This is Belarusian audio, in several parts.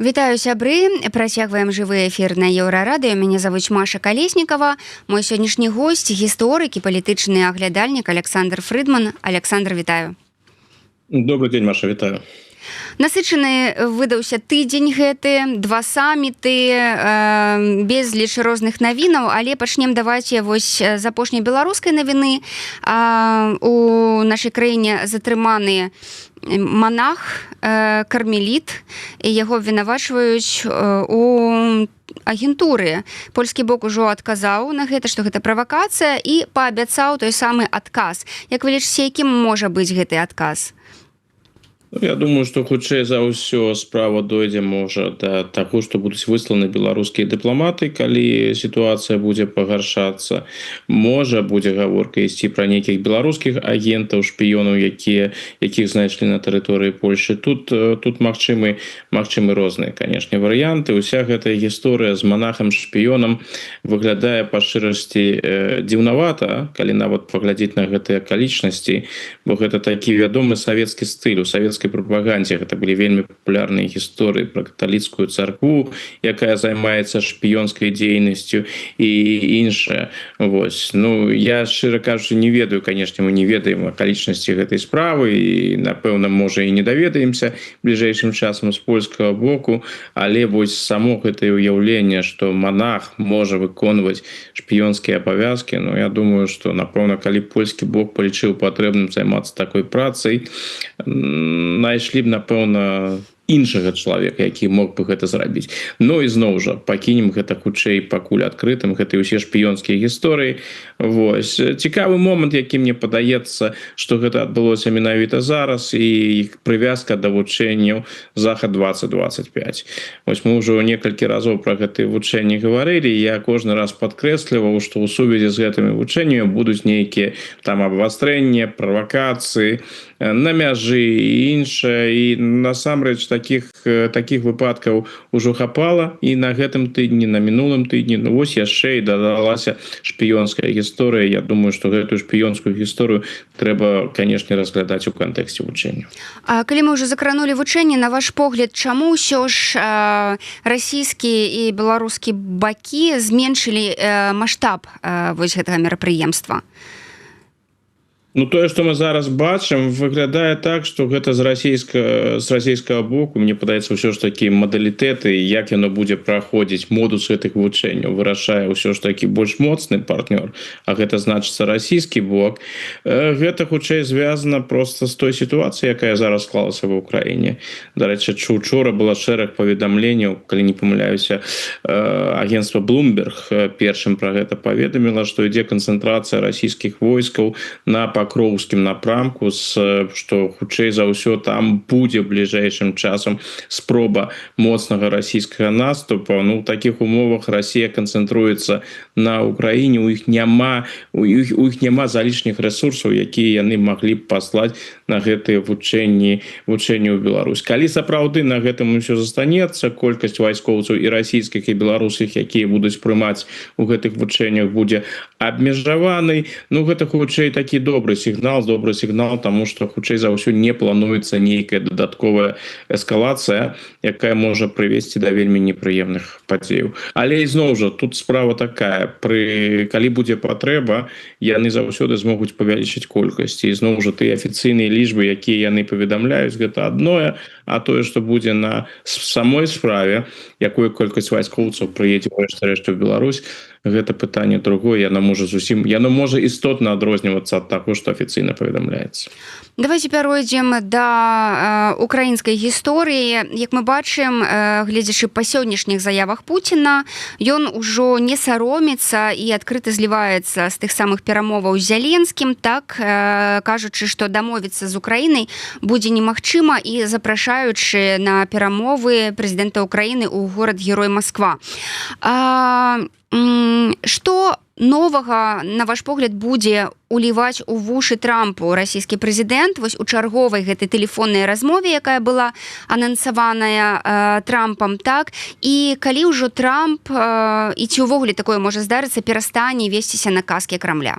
Вітаю, сябры, працягваем жывы эфір на Еўрарадыё. Мяне завуць Маша Калеснікова. Мой сённяшні госць, гісторык і палітычны аглядальнік Александр Фрыдман. Александр, вітаю. Добрый день, Маша, вітаю. Насычаны выдаўся тыдзень гэты, два саміты, безліч розных навінаў, але пачнем давайте вось з апошняй беларускай навіны. У нашай краіне затрыманы монах, кармеліт, і яго абвінавачваюць у агентуры. Польскі бок ужо адказаў на гэта, што гэта правакацыя, і паабяцаў той самы адказ. Як вы лічыце, якім можа быць гэты адказ? Я думаю, што хутчэй за ўсё справа дойдзе можа да таго, што будуць высланы беларускія дыпламаты, калі сітуацыя будзе пагаршацца. Можа будзе гаворка ісці пра нейкіх беларускіх агентаў, шпіёнаў, якіх знайшлі на тэрыторыі Польшы. Тут магчымы розныя, канешне, варыянты. Уся гэтая гісторыя з монахам-шпіёнам выглядае па шчырасці дзіўнавата, калі нават паглядзець на гэтыя акалічнасці, бо гэта такі вядомы савецкі стыль. У савецкай прапагандзе гэта былі вельмі папулярныя гісторыі пра каталіцкую царкву, якая займаецца шпіёнскай дзейнасцю і іншае. Вось. Я шчыра кажучы не ведаю, канешне, мы не ведаем акалічнасці гэтай справы і, напэўна, можа і не даведаемся бліжэйшым часам з польскага боку, але вось само гэтае ўяўленне, што монах можа выконваць шпіёнскія абавязкі, я думаю, што, напэўна, калі польскі бок палічыў патрэбным займацца такой працай, знайшлі б, напэўна, іншага чалавека, які мог бы гэта зрабіць. І зноў жа, пакінем гэта хутчэй пакуль адкрытым, гэта ўсе шпіёнскія гісторыі. Вось. Цікавы момант, які мне падаецца, што гэта адбылося менавіта зараз, і прывязка да вучэнняў Захад-2025. Вось мы ўжо некалькі разоў пра гэтыя вучэнні гаварылі, і я кожны раз падкрэсліваў, што ў сувязі з гэтымі вучэннямі будуць нейкія там абвастрэнні, правакацыі, на мяжы і іншае. І насамрэч такіх выпадкаў ужо хапала і на гэтым тыдні, на мінулым тыдні. Вось яшчэ і дадалася шпіёнская гісторыя. Я думаю, што гэтую шпіёнскую гісторыю трэба, канешне, разглядаць у кантэксце вучэння. А калі мы ўжо закранулі вучэнне, на ваш погляд, чаму ўсё ж расійскі і беларускі бакі зменшылі маштаб вось гэтага мерапрыемства? Тое, што мы зараз бачым, выглядае так, што гэта з расійскага боку, мне падаецца, ўсё ж такі мадалітэты, як яно будзе праходзіць, модус гэтых вучэнняў вырашае ўсё ж такі больш моцны партнёр, а гэта значыцца расійскі бок. Гэта хутчэй звязана проста з той сітуацыяй, якая зараз склалася ва ўкраіне. Дарэчы, учора была шэраг паведамленняў, калі не памыляюся, агенцтва Bloomberg першым пра гэта паведаміла, што ідзе канцэнтрацыя расійскіх войскаў на Пакроўскім напрамку, што хутчэй за ўсё там будзе бліжэйшым часам спроба моцнага расійскага наступа. У такіх умовах Расія канцэнтруецца на Украіне, у іх няма залішніх рэсурсаў, якія яны маглі б паслаць на гэтыя вучэнні ў Беларусь. Калі сапраўды на гэтым усё застанецца, колькасць вайскоўцаў і расійскіх, і беларускіх, якія будуць прымаць у гэтых вучэннях, будзе абмежаванай, гэта хутчэй такі добры сігнал, таму што хутчэй за ўсё не плануецца нейкая дадатковая эскалацыя, якая можа прывесці да вельмі непрыемных падзеяў. Але ізноў жа, тут справа такая, калі будзе патрэба, яны заўсёды змогуць павялічыць колькасць. І зноў жа, тыя афіцыйныя лічбы, якія яны паведамляюць, гэта адное, а тое, што будзе на самой справе, якую колькасць вайскоўцаў прыедзе рэшта ў Беларусь, гэта пытанне другое, яно можа істотна адрознівацца ад таго, што афіцыйна паведамляецца. Давайте пяройдзем да украінскай гісторыі. Як мы бачым, гледзячы па сённяшніх заявах Пуціна, ён ужо не саромецца і адкрыта зліваецца з тых самых перамоваў з Зеленскім, так кажучы, што дамовіцца з Украінай будзе немагчыма, і запрашаючы на перамовы прэзідэнта Украіны ў горад-герой Масква. Што новага, на ваш погляд, будзе уліваць у вушы Трампу расійскі прэзідэнт вось у чарговай гэтай тэлефоннай размове, якая была анансаваная Трампам, так? І калі ўжо Трамп, і ці ўвогуле такое можа здарыцца, перастане весціся на казкі Крамля?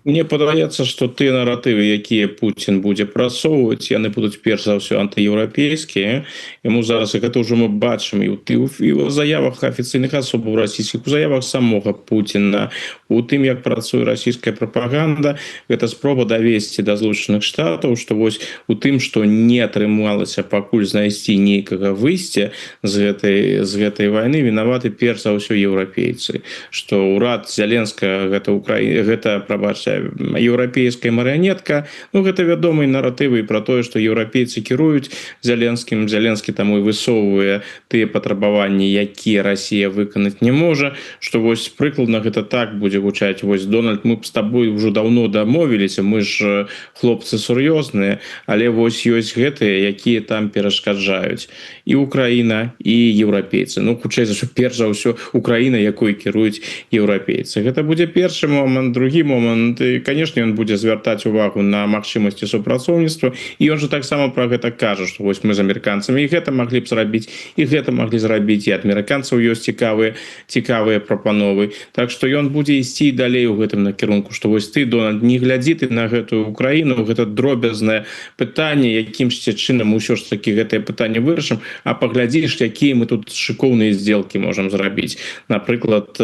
Мне падаецца, што тыя наратывы, якія Пуцін будзе прасоўваць, яны будуць перш за ўсё антыеўрапейскія. Яму зараз гэта ўжо мы бачым і ў заявах афіцыйных асобаў расійскіх, у заявах самога Пуціна, у тым, як працуе расійская прапаганда. Гэта спроба давесці да Злучаных Штатаў, што вось у тым, што не атрымалася пакуль знайсці нейкага выйсця з гэтай вайны, вінаваты перш за ўсё еўрапейцы. Што ўрад Зяленскага гэта прабачце еўрапейская марыянетка. Ну, гэта вядомыя наратывы пра тое, што еўрапейцы кіруюць Зяленскім. Зяленскі таму і высоўвае тыя патрабаванні, якія Расія выканаць не можа. Што вось прыкладна гэта так будзе гучаць: вось, Дональд, мы б з табой ўжо даўно дамовіліся, мы ж хлопцы сур'ёзныя, але вось ёсць гэтыя, якія там перашкаджаюць. І Украіна, і еўрапейцы. Ну, хутчэй за ўсё, перш за ўсё, Украіна, якой кіруюць еўрапейцы. Гэта будзе першы момант. Другі момант, і, канешне, ён будзе звяртаць увагу на магчымасці супрацоўніцтва, і ён жа таксама пра гэта кажа, што вось мы з амерыканцамі і гэта маглі б зрабіць, і гэта маглі зрабіць, і ад амерыканцаў ёсць цікавыя прапановы. Так што ён будзе ісці далей у гэтым накірунку, што вось ты, Дональд, не глядзі ты на гэтую Украіну, гэта дробязнае пытанне, якімсьці чынам усё ж такі гэтае пытанне вырашым, а паглядзіш, якія мы тут шыкоўныя здзелкі можам зрабіць, напрыклад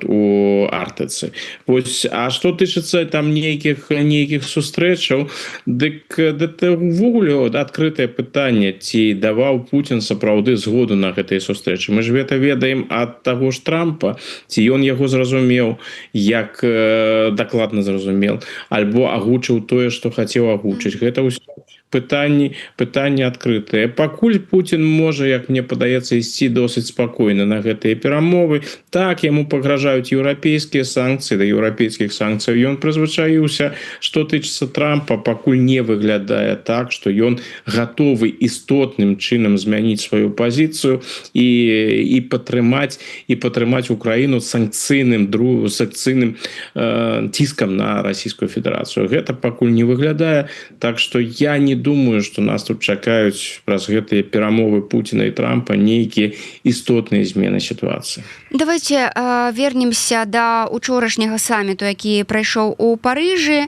у Арктыцы. Вось, а што тычыцца там нейкіх сустрэчаў, дык гэта ўвогуле адкрытае пытанне, ці даваў Пуцін сапраўды згоду на гэтыя сустрэчы. Мы ж гэта ведаем ад таго ж Трампа, ці ён яго зразумеў, як дакладна зразумел, альбо агучыў тое, што хацеў агучыць. Гэта ўсё пытанні адкрытыя. Пакуль Пуцін можа, як мне падаецца, ісці досыць спакойна на гэтыя перамовы. Так, яму пагражаюць еўрапейскія санкцыі, да еўрапейскіх санкцыяў ён прызвычаіўся. Што тычыцца Трампа, пакуль не выглядае так, што ён гатовы істотным чынам змяніць сваю пазіцыю і падтрымаць Украіну санкцыйным ціскам на Расійскую Федэрацыю. Гэта пакуль не выглядае, так што я не думаю, што нас тут чакаюць праз гэтыя перамовы Пуціна і Трампа нейкія істотныя змены сітуацыі. Давайте вернемся да учорашняга саміту, які прайшоў у Парыжы,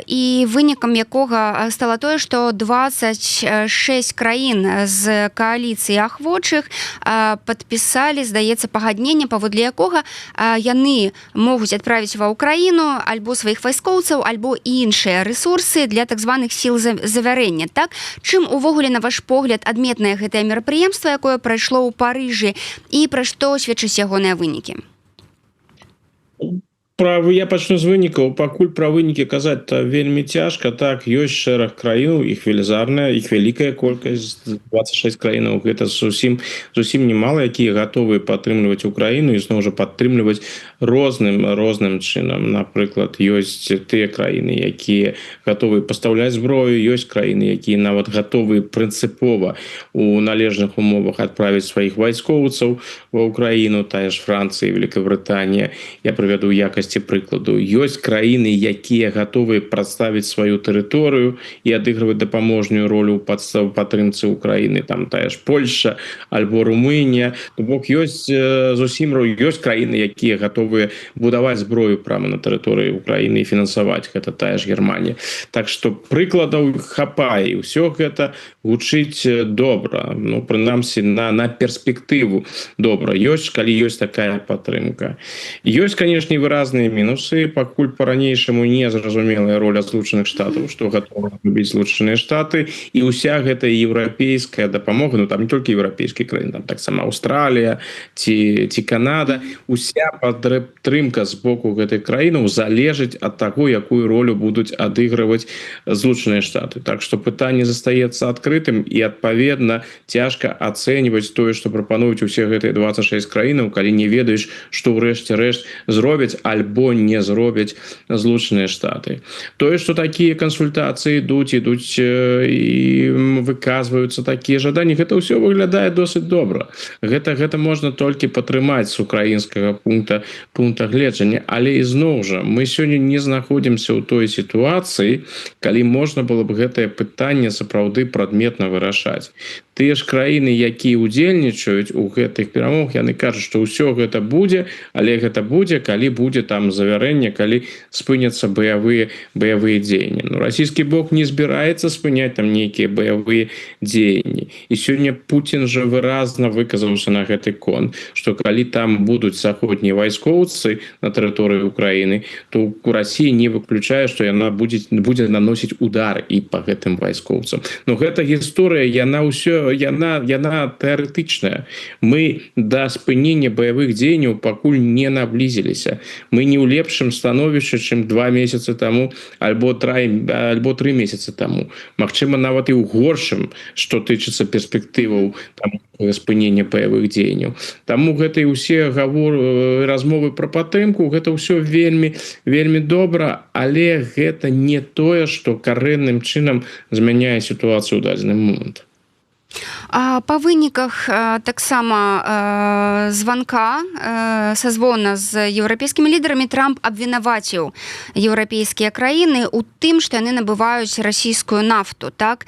і вынікам якога стала тое, што 26 краін з кааліцыі ахвочых падпісалі, здаецца, пагадненне, паводле якога яны могуць адправіць ва Ўкраіну альбо сваіх вайскоўцаў, альбо іншыя рэсурсы для так званых сіл завярэння. Так? Чым увогуле, на ваш погляд, адметнае гэтае мерапрыемства, якое прайшло ў Парыжы, і пра што сведчаць ягоныя вынікі? Я пачну з вынікаў. Пакуль пра вынікі казаць вельмі цяжка. Так, ёсць шэраг краінаў, іх велізарная, іх вялікая колькасць, 26 краінаў, гэта зусім немало, якія гатовыя падтрымліваць Украіну і зноў жа падтрымліваць розным чынам. Напрыклад, ёсць тыя краіны, якія гатовыя пастаўляць зброю, ёсць краіны, якія нават гатовыя прынцыпова у належных умовах адправіць сваіх вайскоўцаў ва Украіну, тая ж Францыя, Великабрытанія. Я прывяду якасць прыкладу. Ёсць краіны, якія гатовыя прадставіць сваю тэрыторыю і адыгрываць дапаможную ролю ў падтрымцы Украіны, там тая ж Польша альбо Румынія. Бок ёсць краіны, якія гатовыя будаваць зброю прямо на тэрыторыі Украіны і фінансаваць, гэта тая ж Германія. Так што прыкладаў хапае, ўсё гэта гучыць добра, ну, прынамсі на перспектыву добра. Ёсць, калі ёсць такая падтрымка. Ёсць, канешне, выразныя мінусы, пакуль па-ранейшаму незразумелая роля Злучаных Штатаў, што гатовы робіць Злучаныя Штаты, і ўся гэтая еўрапейская дапамога, ну там не толькі еўрапейскія краіны, там таксама Аўстралія ці Канада, уся падтрымка з боку гэтых краінаў залежыць ад таго, якую ролю будуць адыгрываць Злучаныя Штаты. Так што пытанне застаецца адкрытым, і адпаведна цяжка ацэньваць тое, што прапануюць усе гэтыя 26 краінаў, калі не ведаеш, што ў рэшце рэшт зробяць альбо не зробяць Злучаныя Штаты. Тое, што такія кансультацыі ідуць і выказваюцца такія жаданні, гэта ўсё выглядае досыць добра. Гэта можна толькі падтрымаць з украінскага пункта гледжання, але ізноў жа мы сёння не знаходзімся ў той сітуацыі, калі можна было б гэтае пытанне сапраўды прадметна вырашаць. тыя ж краіны, якія ўдзельнічаюць у гэтых перамовах, яны кажуць, што ўсё гэта будзе, але гэта будзе, калі будзе там завярэнне, калі спыняцца баявыя дзеянні. Ну, расійскі бок не збіраецца спыняць там нейкія баявыя дзеянні. І сёння Путін жа выразна выказаўся на гэты конт, што калі там будуць заходнія вайскоўцы на тэрыторыі Украіны, то у Расіі не выключае, што яна будзе наносіць удар і па гэтым вайскоўцам. Но гэта гісторыя, яна тэарэтычная. Мы да спынення баявых дзеянняў пакуль не наблізіліся. Мы не ў лепшым становішчы, чым 2 месяцы таму альбо 3 месяцы таму. Магчыма, нават і ў горшым, што тычыцца перспектываў спынення баявых дзеянняў. Таму гэта і ўсе размовы пра падтрымку, гэта ўсё вельмі добра, але гэта не тое, што карэнным чынам змяняе сітуацыю ў дадзены момант. Па выніках таксама званка сазвона з еўрапейскімі лідарамі Трамп абвінаваціў еўрапейскія краіны ў тым, што яны набываюць расійскую нафту, так?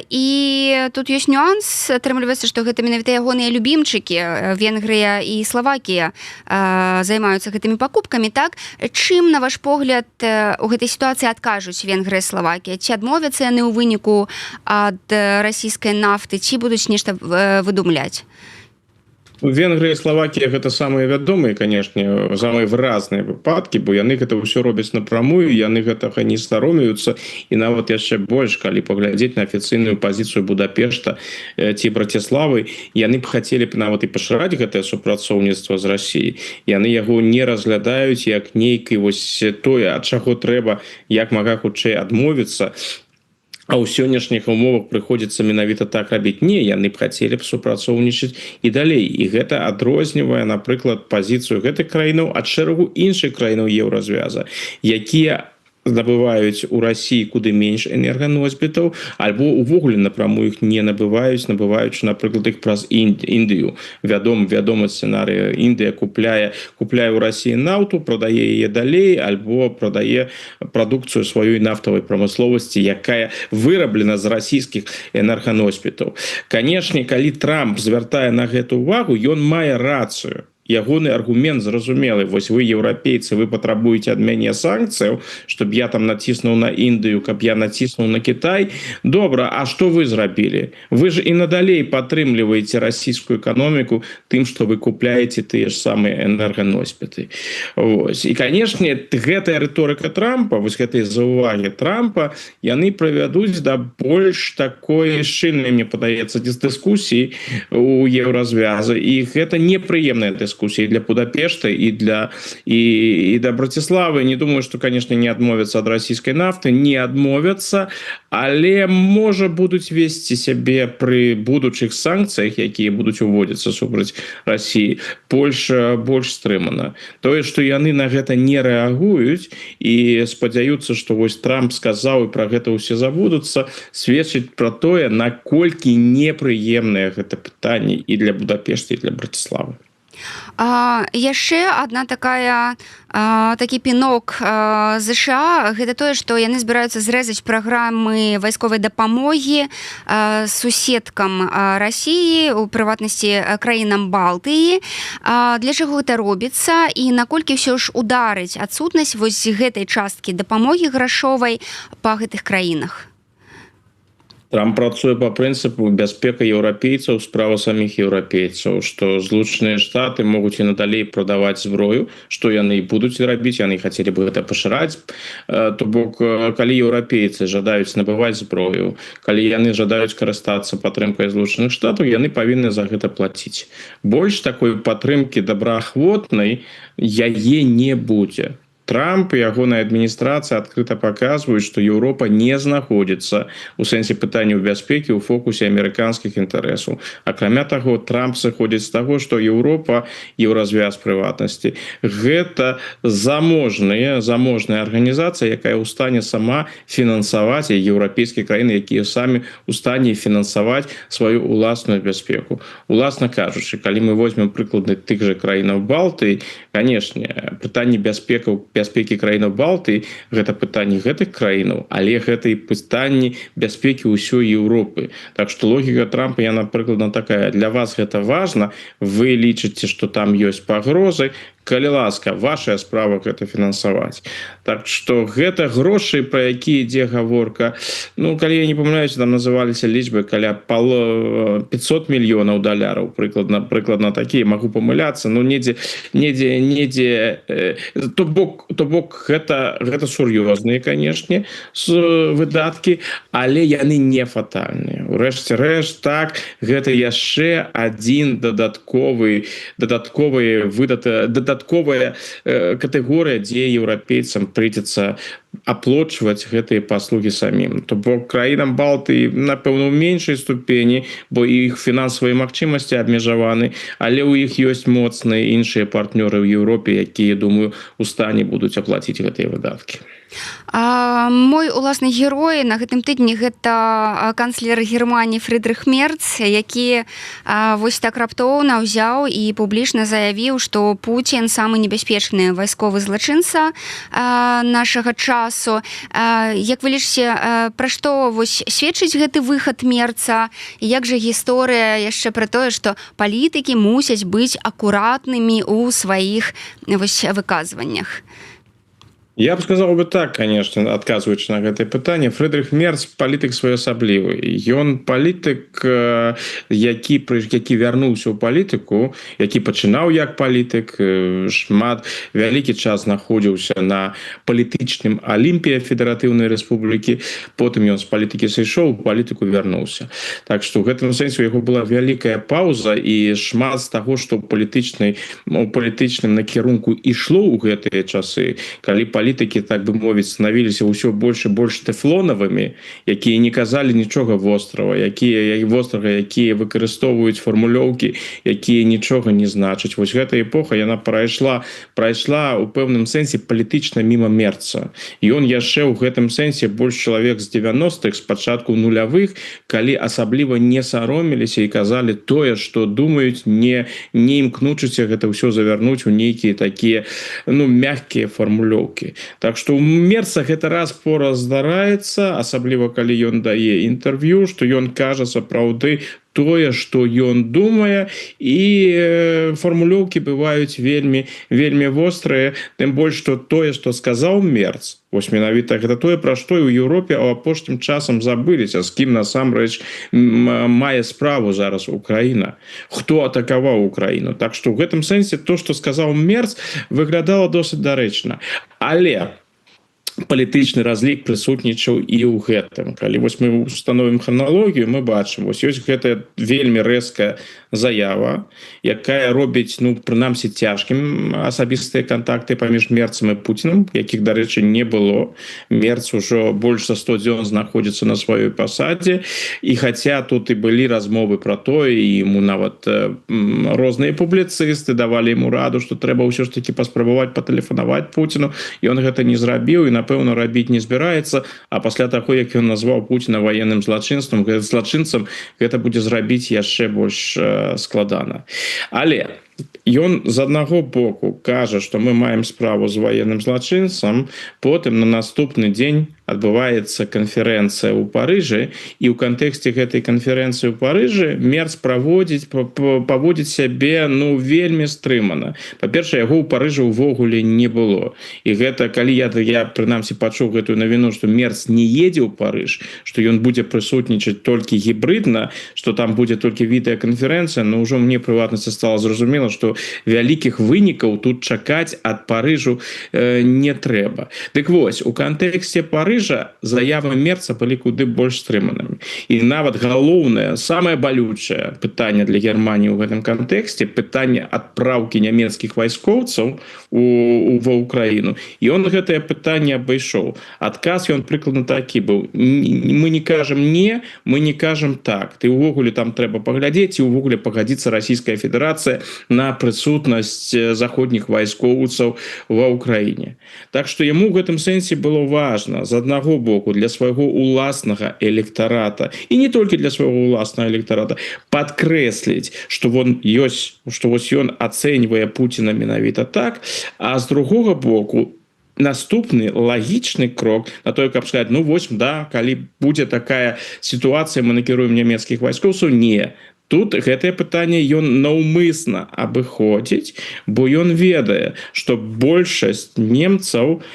І тут ёсць нюанс, атрымліваецца, што гэта менавіта ягоныя любімчыкі, Венгрыя і Славакія займаюцца гэтымі пакупкамі, так? Чым, на ваш погляд, у гэтай сітуацыі адкажуць Венгрыя і Славакія? Ці адмовяцца яны ў выніку ад расійскай нафты, ці будуць нешта выдумляць? Венгрыя і Славакія гэта самыя вядомыя, канешне, самыя выразныя выпадкі, бо яны гэта ўсё робяць напрамую, яны гэтага не саромеюцца, і нават яшчэ больш, калі паглядзець на афіцыйную пазіцыю Будапешта ці Браціславы, яны б хацелі б нават і пашыраць гэтае супрацоўніцтва з Расіяй. Яны яго не разглядаюць як нейкі вось тое, ад чаго трэба як мага хутчэй адмовіцца. А ў сённяшніх умовах прыходзіцца менавіта так рабіць. Не, яны б хацелі б супрацоўнічаць і далей. І гэта адрознівае, напрыклад, пазіцыю гэтых краінаў ад шэрагу іншых краінаў еўразвяза, якія набываюць у Расіі куды менш энерганосьбітаў, альбо увогуле напраму іх не набываюць, напрыклад, іх праз Індыю. Вядомы сцэнарый. Індыя купляе у Расіі нафту, прадае яе далей, альбо прадае прадукцыю сваёй нафтавай прамысловасці, якая выраблена з расійскіх энерганосьбітаў. Канешне, калі Трамп звяртае на гэту ўвагу, ён мае рацыю. Ягоны аргумент зразумелы. Вось вы, еўрапейцы, вы патрабуеце ад мяне санкцыяў, чтоб я там націснуў на Індыю, каб я націснуў на Кітай. Добра, а што вы зрабілі? Вы ж і надалей падтрымліваеце расійскую эканоміку тым, што вы купляеце тыя ж самыя энерганосьбіты. І, канешне, гэтая рыторыка Трампа, вось гэтыя заўвагі Трампа, яны прывядуць да больш такой шчыльнай, мне падаецца, дыскусіі у еўразвязы. І гэта непрыемная дыскусія для Будапешта і да Браціславы. Не думаю, што, конечно, не адмовяцца ад расійскай нафты, не адмовяцца, але, можа, будуць весці сябе пры будучых санкцыях, якія будуць уводзіцца супраць Расіі, больш стрымана. Тое, што яны на гэта не рэагуюць і спадзяюцца, што вось Трамп сказаў і пра гэта ўсе забудуцца, сведчыць пра тое, наколькі непрыемнае гэта пытанне і для Будапешта, і для Браціславы. Яшчэ адна такі пінок ЗША, гэта тое, што яны збіраюцца зрэзаць праграмы вайсковай дапамогі суседкам Расіі, у прыватнасці краінам Балтыі. Для чаго гэта робіцца і наколькі ўсё ж ударыць адсутнасць вось гэтай часткі дапамогі грашовай па гэтых краінах? Трамп працуе па прынцыпу бяспека еўрапейцаў, справа саміх еўрапейцаў, што Злучаныя Штаты могуць і надалей прадаваць зброю, што яны і будуць рабіць, яны хацелі бы гэта пашыраць. То бок, калі еўрапейцы жадаюць набываць зброю, калі яны жадаюць карыстацца падтрымкай Злучаных Штатаў, яны павінны за гэта плаціць. Больш такой падтрымкі добраахвотнай яе не будзе. Трамп і ягоная адміністрацыя адкрыта паказваюць, што Еўропа не знаходзіцца у сэнсе пытанняў бяспекі ў фокусе амерыканскіх інтарэсаў. Акрамя таго, Трамп сыходзіць з таго, што Еўропа, еўразвяз прыватнасці, гэта заможная арганізацыя, якая ў стане сама фінансаваць, і еўрапейскія краіны, якія самі ў стане фінансаваць сваю ўласную бяспеку. Уласна кажучы, калі мы возьмем прыклады тых жа краінаў Балтыі, канешне, пытанне бяспекаў бяспекі краінаў Балтыі гэта пытанне гэтых краінаў, але гэта і пытанні бяспекі ўсёй Еўропы. Так што логіка Трампа яна прыкладна такая: для вас гэта важна, вы лічыце, што там ёсць пагрозы, калі ласка, вашая справа гэта фінансаваць. Так што гэта грошы, пра якія ідзе гаворка. Ну, калі я не памыляюся, там называліся лічбы каля 500 мільёнаў даляраў, прыкладна такія, магу памыляцца, но недзе то бок гэта сур'ёзныя, канешне, выдаткі, але яны не фатальныя. Урэшце рэшт, так, гэта яшчэ адзін дадатковая катэгорыя, дзе еўрапейцам прыйдзецца аплачваць гэтыя паслугі самім. То бок краінам Балтыі, напэўна, у меншай ступені, бо іх фінансавыя магчымасці абмежаваны, але ў іх ёсць моцныя іншыя партнёры ў Еўропе, якія, думаю, у стане будуць аплаціць гэтыя выдаткі. Мой уласны герой на гэтым тыдні гэта канцлер Германіі Фрыдрых Мерц, які вось так раптоўна ўзяў і публічна заявіў, што Пуцін самы небяспечны вайсковы злачынца нашага часу. Як вы лічыце, пра што вось сведчыць гэты выхад Мерца? І як жа гісторыя яшчэ пра тое, што палітыкі мусяць быць акуратнымі ў сваіх вось выказваннях? Я б сказал бы так, конечно, адказваючы на гэтае пытанне. Фрыдрых Мерц палітык своеасаблівы. Ён палітык, які вярнуўся ў палітыку, які пачынаў як палітык, вялікі час знаходзіўся на палітычным алімпе Федэратыўнай Рэспублікі, потым ён з палітыкі сышоў, у палітыку вярнуўся. Так што ў гэтым сэнсе у яго была вялікая паўза, і шмат з таго, што ў палітычным накірунку ішло ў гэтыя часы, калі палітыкі, так бы мовіць, станавіліся ўсё больш і больш тэфлонавымі, якія не казалі нічога вострага, якія выкарыстоўваюць фармулёўкі, якія нічога не значаць. Вось гэта эпоха, яна прайшла ў пэўным сэнсе палітычна міма Мерца. Ён яшчэ ў гэтым сэнсе больш чалавек з 90-х, з пачатку нулявых, калі асабліва не саромеліся і казалі тое, што думаюць, не імкнучыся гэта ўсё завярнуць у нейкія такія, мяккія фармулёўкі. Так што ў Мерца гэта раз-пораз здараецца, асабліва калі ён дае інтэрв'ю, што ён кажа сапраўды тое, што ён думае, і фармулёўкі бываюць вельмі вострыя, тым больш, што тое, што сказаў Мерц, вось менавіта гэта тое, пра што і ў Еўропе апошнім часам забыліся, з кім насамрэч мае справу зараз Украіна, хто атакаваў Украіну. Так што ў гэтым сэнсе то, што сказаў Мерц, выглядала досыць дарэчна. Але палітычны разлік прысутнічаў і ў гэтым. Калі вось мы установім храналогію, мы бачым, вось ёсць гэтая вельмі рэзкая заява, якая робіць, прынамсі, цяжкім асабістыя кантакты паміж Мерцам і Пуцінам, якіх, дарэчы, не было. Мерц ужо больш за 100 дзён знаходзіцца на сваёй пасадзе, і хаця тут і былі размовы пра тое, і яму нават розныя публіцысты давалі яму раду, што трэба ўсё ж такі паспрабаваць патэлефанаваць Пуціну, ён гэта не зрабіў, і напэўна рабіць не збіраецца, а пасля таго, як ён назваў Пуціна ваенным злачынцам, гэта будзе зрабіць яшчэ больш складана. Але ён з аднаго боку кажа, што мы маем справу з ваенным злачынцам, потым на наступны дзень адбываецца канферэнцыя ў Парыжы, і ў кантэксце гэтай канферэнцыі ў Парыжы Мерц паводзіць сябе вельмі стрымана. Па-першае, яго ў Парыжы ўвогуле не было. І гэта, калі я прынамсі пачуў гэтую навіну, што Мерц не едзе ў Парыж, што ён будзе прысутнічаць толькі гібридна, што там будзе толькі відэаканферэнцыя, ўжо мне прыватнасці стала зразумела, што вялікіх вынікаў тут чакаць ад Парыжу не трэба. Дык вось, у кантэксце Парыжа заявы Мерца былі куды больш стрыманымі. І нават галоўнае, самае балючае пытанне для Германіі ў гэтым кантэксце, пытанне адпраўкі нямецкіх вайскоўцаў ва Ўкраіну. І ён гэтае пытанне абышоў. Адказ ён прыкладна такі быў: мы не кажам не, мы не кажам так. Ты ўвогуле там трэба паглядзець, і ўвогуле пагадзіцца Расійская Федэрацыя на прысутнасць заходніх вайскоўцаў ва Ўкраіне. Так што яму ў гэтым сэнсе было важна, з аднаго боку, для свайго уласнага электарата, і не толькі для свайго уласнага электарата, падкрэсліць, што вось ён ацэньвае Пуціна менавіта так, а з другога боку наступны лагічны крок на тое, каб сказать, ну вось, да, калі будзе такая сітуацыя, мы накіруем нямецкіх вайскоўцаў, не. Тут гэтае пытанне ён наўмысна абыходзіць, бо ён ведае, што большасць немцаў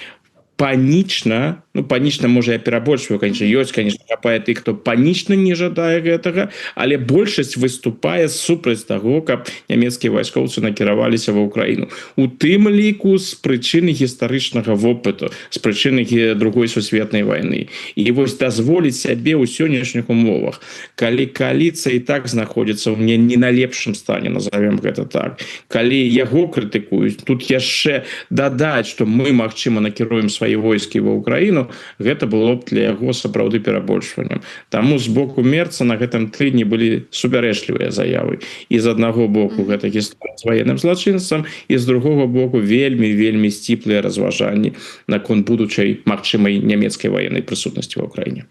панічна, ну панічна можа я перабольшваю, конечно, ёсць, конечно, хапае тых, хто панічна не жадае гэтага, але большасць выступае супраць таго, каб нямецкія вайскоўцы накіраваліся ва ўкраіну. У тым ліку з прычыны гістарычнага вопыту, з прычыны другой сусветнай вайны. І вось дазволіць сябе ў сённяшніх умовах, калі коаліцыя і так знаходзіцца ў не на лепшым стане, назовем гэта так, калі яго крытыкуюць, тут яшчэ дадаць, што мы, магчыма, накіруем свае войскі ва ўкраіну, гэта было б для яго сапраўды перабольшваннем. Таму з боку Мерца на гэтым тыдні былі супярэчлівыя заявы. І з аднаго боку гэта гісторыя з ваенным злачынствам, і з другога боку вельмі сціплыя разважанні наконт будучай магчымай нямецкай ваеннай прысутнасці ва ўкраіне.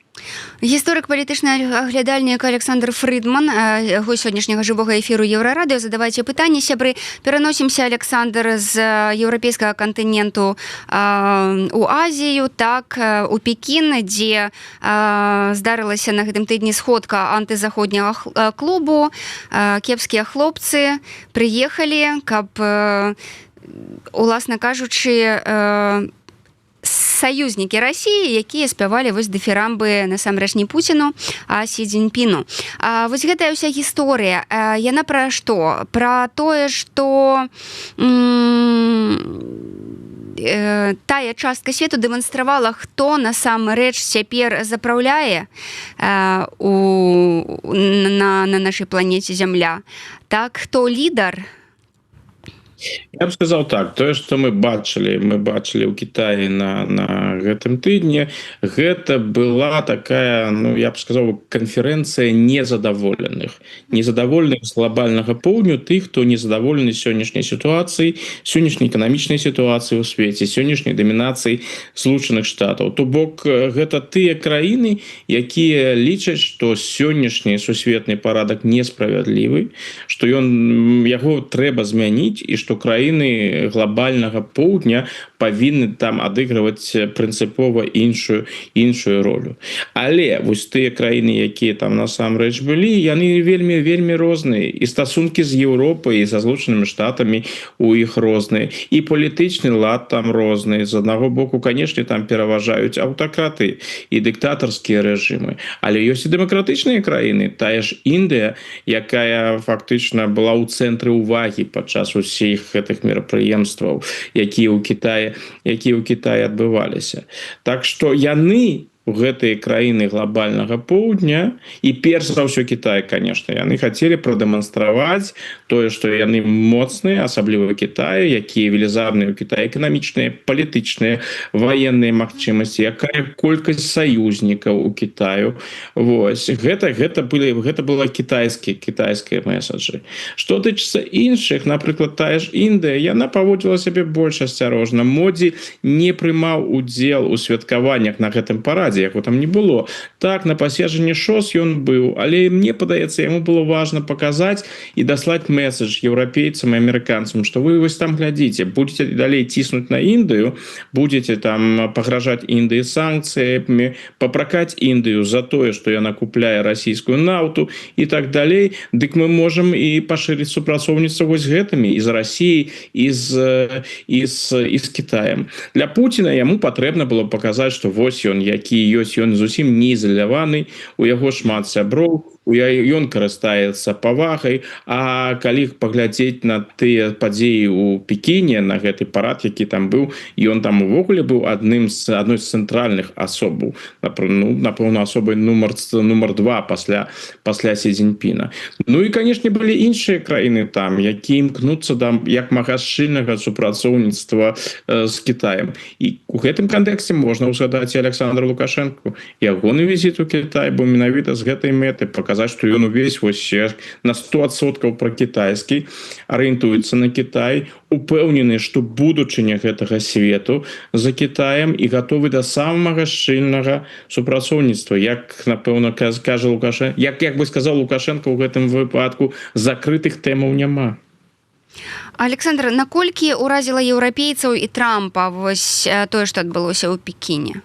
Гісторык палітычны аглядальнік Александр Фрыдман, гость сённяшняга жывога эфіру Еўрарадыё. Задавайце пытанні, сябры. Пераносімся, Александр, з еўрапейскага кантыненту у Азію, так, у Пекін, дзе здарылася на гэтым тыдні сходка антызаходняга клубу. Кепскія хлопцы прыехалі, каб, уласна кажучы, саюзнікі Расіі, якія спявалі вось дыфірамбы насамрэч не Пуціну, а Сі Цзіньпіну. Вось гэтая ўся гісторыя, яна пра што? Пра тое, што тая частка свету дэманстравала, хто насамрэч цяпер запраўляе на нашай планеце Зямля. Так, хто лідар? Я б сказаў так, тое, што мы бачылі ў Кітаі на гэтым тыдні, гэта была такая, ну, я б сказаў, канферэнцыя незадаволеных з глобальнага поўдню, тых, хто незадаволены сённяшняй сітуацыяй, сённяшняй эканамічнай сітуацыі ў свеце, сённяшняй дамінацыі Злучаных Штатаў. То бок, гэта тыя краіны, якія лічаць, што сённяшні сусветны парадак несправядлівы, што яго трэба змяніць, і што краіны глобальнага поўдня павінны там адыгрываць прынцыпова іншую ролю. Але вось тыя краіны, якія там насамрэч былі, яны вельмі розныя. І стасункі з Еўропай і са Злучанымі Штатамі у іх розныя. І палітычны лад там розны. З аднаго боку, канешне, там пераважаюць аўтакраты і дыктатарскія рэжымы. Але ёсць і дэмакратычныя краіны. Тая ж Індыя, якая фактычна была ў цэнтры ўвагі падчас усіх гэтых мерапрыемстваў, якія ў Кітаі адбываліся. Так што яны гэтыя краіны глобальнага поўдня і перш за ўсё Кітай, конечно, яны хацелі прадэманстраваць тое, што яны моцныя, асабліва Кітай, якія велізарныя ў Кітаі эканамічныя, палітычныя, ваенныя магчымасці, якая колькасць саюзнікаў у Кітаю. Вось гэта была кітайскія месаджы. Што тычыцца іншых, напрыклад, тая ж Індыя, яна паводзіла сябе больш асцярожна. Модзі не прымаў удзел у святкаваннях на гэтым парадзе, яго там не было. Так, на паседжанні ШОС ён быў, але мне падаецца, яму было важна паказаць і даслаць месседж еўрапейцам і амерыканцам, што вы вось там глядзіце, будете далей ціснуць на Індыю, будете там пагражаць Індыі санкцыямі, папракаць Індыю за тое, што яна купляе расійскую нафту і так далей, дык мы можам і пашырыць супрацоўніцтва вось гэтымі і з Расіяй, і з Кітаем. Для Пуціна яму патрэбна было паказаць, што вось ён, які ёсць, ён зусім не ізаляваны, у яго шмат сяброў, ён карыстаецца павагай, а калі паглядзець на тыя падзеі ў Пекіне, на гэты парад, які там быў, ён там увогуле быў адной з цэнтральных асобаў, напэўна, асобай нумар 2 пасля Сі Цзіньпіна. Ну і, канешне, былі іншыя краіны там, якія імкнуцца да як мага шчыльнага супрацоўніцтва з Кітаем. І у гэтым кантэксце можна ўзгадаць і Александра Лукашэнку, ягоны візіт у Кітай, бо менавіта з гэтай мэты паказаць, што ён увесь на 100% пра-кітайскі, арыентуецца на Кітай, упэўнены, што будучыня гэтага свету за Кітаем і гатовы да самага шчыльнага супрацоўніцтва. Як, напэўна, кажа Лукашенко, як бы сказаў Лукашенко ў гэтым выпадку, закрытых тэмаў няма. Александр, наколькі ўразіла еўрапейцаў і Трампа вось тое, што адбылося ў Пекіне?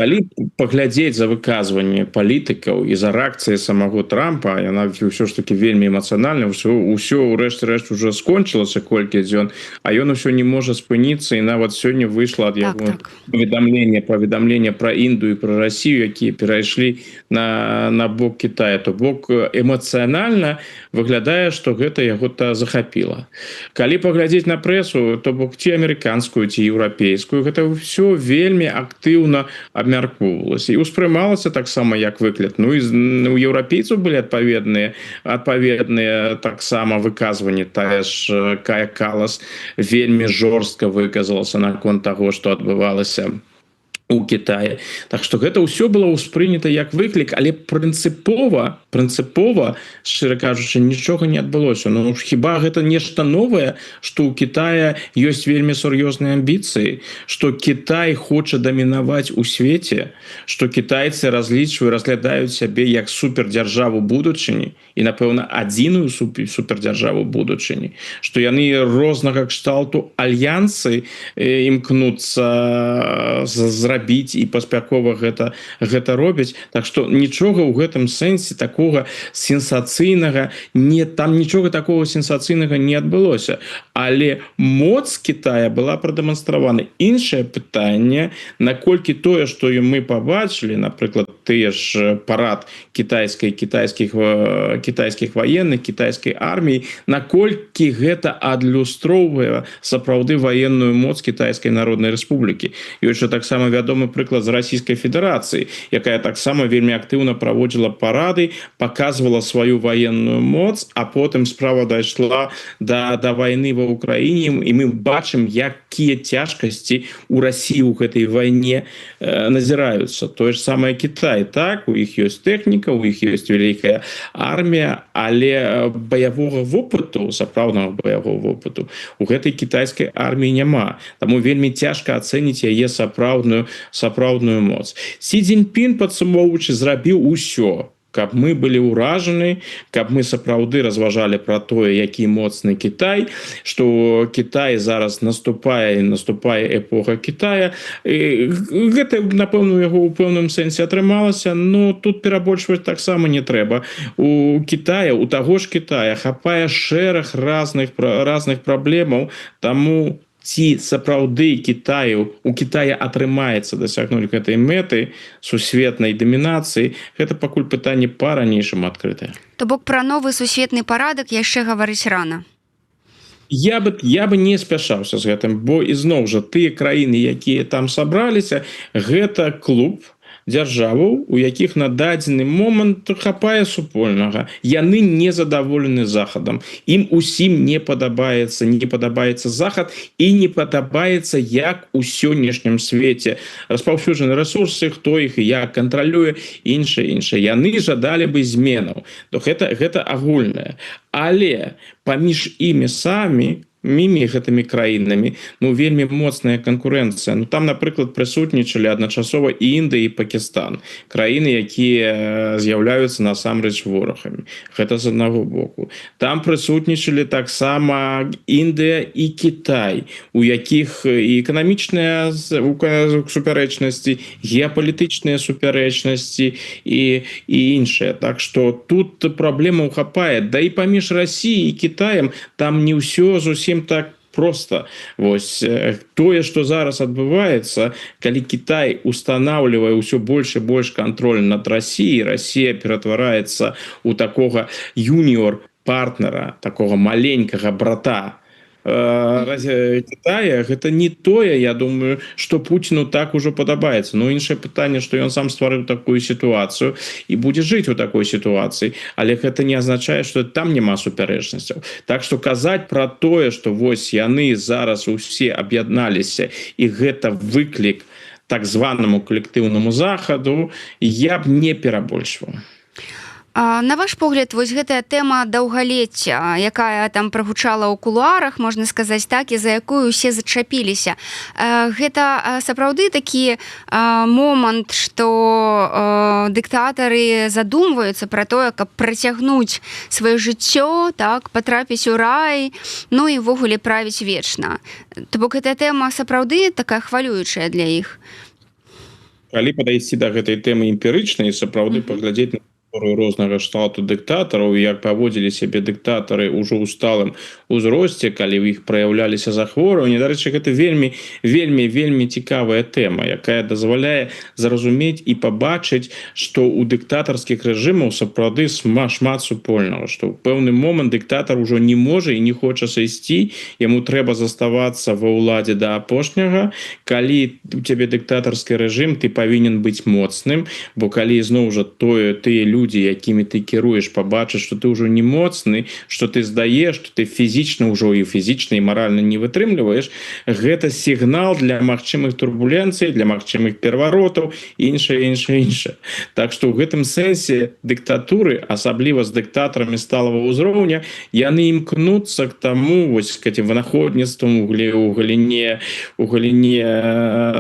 Калі паглядзець за выказванне палітыкаў і за рэакцыі самого Трампа, яна ўсё ж таки вельмі эмацыянальна, ўсё ў рэшце-рэшт уже скончылася колькі дзён, а ён усё не можа спыніцца, і нават сёння выйшла ад яго паведамленне пра Індыю і пра Расію, якія перайшлі на бок Китая. То бок эмацыянальна выглядае, што гэта яго-то захапіла. Калі паглядзець на прэсу, то бок ці амерыканскую, ці еўрапейскую, гэта ўсё вельмі актыўна абмяркоўвалася і ўспрымалася таксама як выклад. Ну і у еўрапейцаў былі адпаведныя таксама выказванні. Тая ж Кая Калас вельмі жорстка выказалася наконт таго, што адбывалася у Китае. Так што гэта ўсё было ўспрынята як выклік, але прынцыпова, шчыра кажучы, нічога не адбылося. Ну хіба гэта нешта новае, што ў Китая ёсць вельмі сур'ёзныя амбіцыі, што Китай хоча дамінаваць у свеце, што кітайцы разглядаюць сябе як супердзяржаву будучыні і, напэўна, адзіную супердзяржаву будучыні, што яны рознага кшталту альянсы імкнуцца зрабіць і паспяхова гэта робяць. Так што нічога ў гэтым сэнсе такога сенсацыйнага там нічога такого сенсацыйнага не адбылося. Але моц Китая была прадэманстравана. Іншае пытанне, наколькі тое, што мы пабачылі, напрыклад, тыя ж парад кітайскіх ваенных, кітайскай арміі, наколькі гэта адлюстроўвае сапраўды ваенную моц Кітайскай Народнай Рэспублікі. Ёсць жа таксама вядомы прыклад з Расійскай Федэрацыі, якая таксама вельмі актыўна праводзіла парады, паказвала сваю ваенную моц, а потым справа дайшла да вайны ва Ўкраіне, і мы бачым, якія цяжкасці у Расіі ў гэтай вайне назіраюцца. Тое ж самае Кітай, так, у іх ёсць тэхніка, у іх ёсць вялікая армія, але баявога вопыту, сапраўднага баявога вопыту у гэтай кітайскай арміі няма. Таму вельмі цяжка ацэніць яе сапраўдную моц. Сі Цзіньпін, падсумоўваючы, зрабіў усё, каб мы былі ўражаны, каб мы сапраўды разважалі пра тое, які моцны Кітай, што Кітай зараз наступае эпоха Кітая. Гэта, напэўна, у яго ў пэўным сэнсе атрымалася, но тут перабольшваць таксама не трэба. У таго ж Кітая хапае шэраг разных праблемаў, таму ці сапраўды у Кітая атрымаецца дасягнуць гэтай мэты сусветнай дамінацыі, гэта пакуль пытанне па-ранейшаму адкрытае. То бок пра новы сусветны парадак яшчэ гаварыць рана. Я бы не спяшаўся з гэтым, бо ізноў жа тыя краіны, якія там сабраліся, гэта клуб дзяржаваў, у якіх на дадзены момант хапае супольнага. Яны не задаволены захадам. Ім усім не падабаецца захад і не падабаецца, як у сённяшнім свеце распаўсюджаны рэсурсы, хто іх і як кантралюе, іншае. Яны жадалі бы зменаў. То гэта агульнае. Але паміж імі самі, гэтымі краінамі, вельмі моцная канкурэнцыя. Там, напрыклад, прысутнічалі адначасова і Індыя, і Пакістан. Краіны, якія з'яўляюцца насамрэч ворагамі. Гэта з аднаго боку. Там прысутнічалі таксама Індыя і Кітай, у якіх і эканамічныя супярэчнасці, геапалітычныя супярэчнасці і іншыя. Так што тут праблемаў хапае. Да і паміж Расіяй і Кітаем там не ўсё зусім так проста. Вось тое, што зараз адбываецца, калі Кітай устанаўлівае ўсё больш і больш кантроль над Расіяй, Расія ператвараецца ў такога юніор-партнера, такога маленькага брата Китая, гэта не тое, я думаю, што Пуціну так ужо падабаецца. Іншае пытанне, што ён сам стварыў такую сітуацыю і будзе жыць у такой сітуацыі, але гэта не азначае, што там няма супярэчнасцяў. Так што казаць пра тое, што вось яны зараз усе аб'ядналіся і гэта выклік так званаму калектыўнаму захаду, я б не перабольшваў. На ваш погляд, вось гэтая тэма даўгалецця, якая там прагучала ў кулуарах, можна сказаць так, і за якую ўсе зачапіліся. Гэта сапраўды такі момант, што дыктатары задумваюцца пра тое, каб працягнуць сваё жыццё, так, патрапіць у рай, ну і ўвогуле правіць вечна. То бок гэтая тэма сапраўды такая хвалюючая для іх. Калі падайсці да гэтай тэмы эмпірычнай, сапраўды паглядзець на рознага штату дыктатараў, як паводзілі сябе дыктатары ўжо ў сталым узросце, калі ў іх праяўляліся захворванні. Дарэчы, гэта вельмі цікавая тэма, якая дазваляе зразумець і пабачыць, што ў дыктатарскіх рэжымаў сапраўды шмат супольнага, што ў пэўны момант дыктатар ужо не можа і не хоча сысці, яму трэба заставацца ва ўладзе да апошняга. Калі у цябе дыктатарскі рэжым, ты павінен быць моцным, бо калі зноў жа тыя людзі, якімі ты кіруеш, пабачыш, што ты ўжо не моцны, што ты здаеш, што ты фізічна ўжо і фізічна і маральна не вытрымліваеш, гэта сігнал для магчымых турбуленцый, для магчымых пераваротаў і іншае. Так што ў гэтым сэнсе дыктатуры, асабліва з дыктатарамі сталага ўзроўня, яны імкнуцца к таму, вось к этим вынаходніцтвам у галіне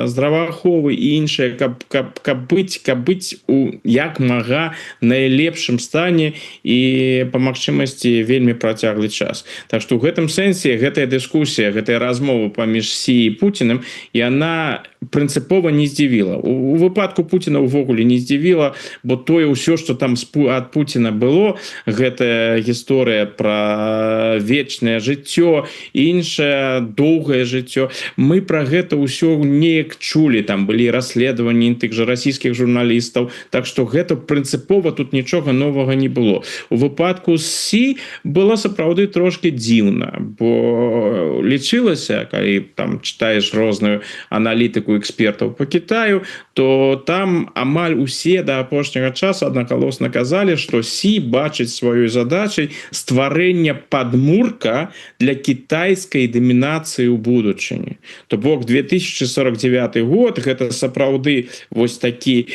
здравааховы і іншае, каб быць у як мага найлепшым стане і па магчымасці вельмі працяглы час. Так што ў гэтым сэнсе гэтая дыскусія, гэтая размова паміж Сі і Пуціным, яна прынцыпова не здзівіла. У выпадку Пуціна ўвогуле не здзівіла, бо тое ўсё, што там ад Пуціна было, гэтая гісторыя пра вечнае жыццё, іншае доўгае жыццё, мы пра гэта ўсё неяк чулі, там былі расследаванні тых жа расійскіх журналістаў, так што гэта прынцыпова тут нічога новага не было. У выпадку з Сі было сапраўды трошки дзіўна, бо лічылася, калі там чытаеш розную аналітыку экспертаў по Китаю, то там амаль усе да апошняга часу аднагалосна казалі, што Сі бачыць сваёй задачай стварэння падмурка для кітайскай дамінацыі ў будучыні. То бок 2049 год гэта сапраўды вось такі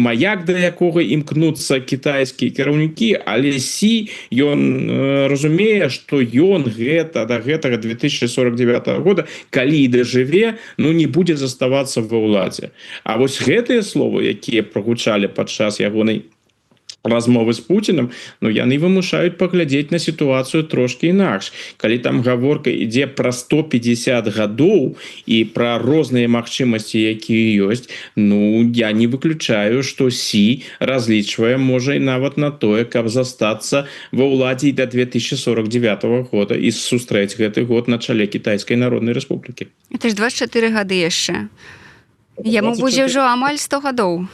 маяк, да якога імкнуцца кітайскія кіраўнікі, але Сі ён разумее, што ён да гэтага 2049 года, калі і дажыве, ну не будзе заставацца ва ўладзе. А вось гэтыя словы, якія прагучалі падчас ягонай размовы з Пуціным, ну яны вымушаюць паглядзець на сітуацыю трошки інакш. Калі там гаворка ідзе пра 150 гадоў і пра розныя магчымасці, якія ёсць, ну я не выключаю, што Сі разлічвае можа і нават на тое, каб застацца ва ўладзе да 2049 года і сустрэць гэты год на чале Кітайскай Народнай Рэспублікі. Это ж 24 гады яшчэ. Яму будзе ўжо амаль 100 гадоў.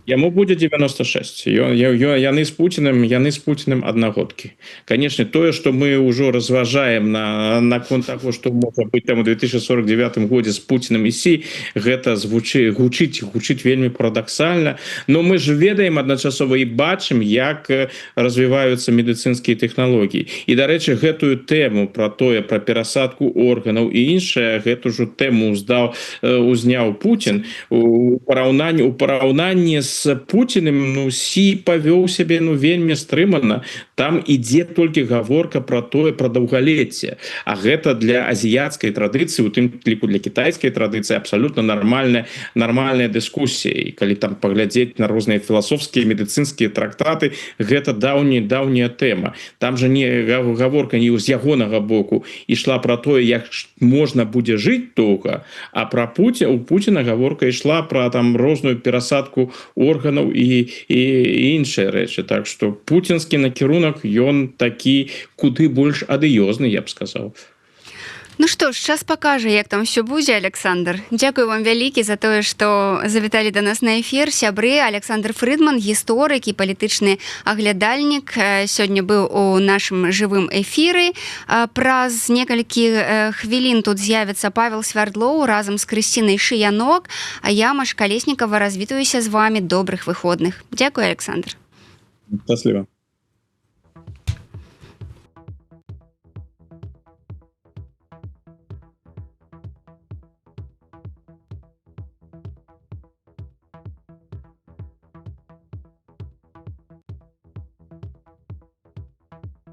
Яму будзе 96. Яны з Пуціным аднагодкі. Канешне, тое, што мы ўжо разважаем наконт таго, што можа быць там у 2049 годзе з Пуціным і Сі, гэта гучыць вельмі парадаксальна. Но мы ж ведаем адначасова і бачым, як развіваюцца медыцынскія тэхналогіі. І, дарэчы, гэтую тэму пра перасадку органаў і іншае, гэту ж тэму узняў Пуцін у параўнанні з Пуціным, ну, Сі павёў сябе вельмі стрымана. Там ідзе толькі гаворка пра даўгалецце. А гэта для азіяцкай традыцыі, у тым ліку для кітайскай традыцыі, абсалютна нармальная дыскусія. І калі там паглядзець на розныя філасофскія, медыцынскія трактаты, гэта даўняя тэма. Там жа не гаворка не з ягонага боку ішла пра тое, як можна будзе жыць доўга, а у Пуціна гаворка ішла пра там розную перасадку органаў і іншыя рэчы. Так што пуцінскі накірунак, ён такі куды больш адыёзны, я б сказаў. Ну што ж, час пакажа, як там все будзе, Александр. Дзякую вам вялікі за тое, што завіталі да нас на эфір. Сябры, Александр Фрыдман, гісторык і палітычны аглядальнік, сёння быў у нашым жывым эфіры. Праз некалькі хвілін тут з'явіцца Павел Свярдлоў разам з Крысцінай Шыянок, а я, Маша Калеснікава, развітваюся з вами. Добрых выходных. Дзякую, Александр. Спасибо.